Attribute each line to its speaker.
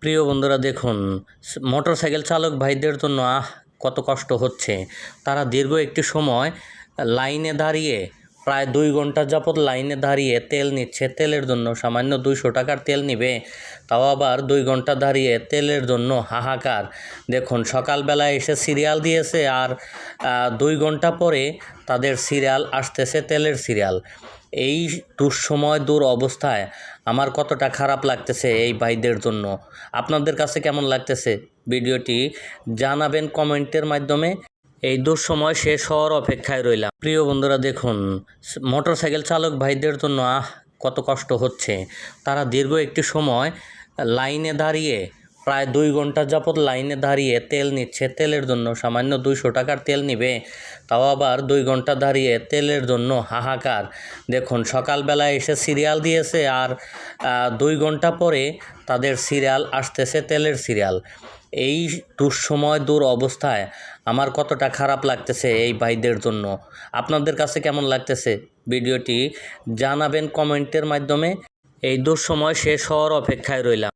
Speaker 1: প্রিয় বন্ধুরা দেখুন, মোটরসাইকেল চালক ভাইদের জন্য কত কষ্ট হচ্ছে। তারা দীর্ঘ একটি সময় লাইনে দাঁড়িয়ে প্রায় 2 ঘন্টা যাবৎ লাইনে দাঁড়িয়ে তেল নিচ্ছে। তেলের জন্য সামান্য 200 টাকার তেল নিবে, তাও আবার 2 ঘন্টা দাঁড়িয়ে তেলের জন্য হাহাকার। দেখুন, সকালবেলা এসে সিরিয়াল দিয়েছে আর 2 ঘন্টা পরে তাদের সিরিয়াল আসতেছে, তেলের সিরিয়াল। এই দুঃসময় অবস্থায় আমার কতটা খারাপ লাগতেছে এই ভাইদের জন্য। আপনাদের কাছে কেমন লাগতেছে ভিডিওটি জানাবেন কমেন্টের মাধ্যমে। এই দুঃসময় শেষ হওয়ার অপেক্ষায় রইলাম। প্রিয় বন্ধুরা দেখুন, মোটরসাইকেল চালক ভাইদের জন্য কত কষ্ট হচ্ছে। তারা দীর্ঘ একটি সময় লাইনে দাঁড়িয়ে প্রায় 2 ঘন্টা যাবৎ লাইনে দাঁড়িয়ে তেল নিচ্ছে। তেলের জন্য সামান্য 200 টাকার তেল নিবে, তাও আবার 2 ঘন্টা দাঁড়িয়ে তেলের জন্য হাহাকার। দেখুন, সকালবেলা এসে সিরিয়াল দিয়েছে আর 2 ঘন্টা পরে তাদের সিরিয়াল আসতেছে, তেলের সিরিয়াল। এই দুঃসময় অবস্থায় আমার কতটা খারাপ লাগতেছে এই ভাইদের জন্য। আপনাদের কাছে কেমন লাগতেছে ভিডিওটি জানাবেন কমেন্টের মাধ্যমে। এই দুঃসময় শেষ হওয়ার অপেক্ষায় রইলাম।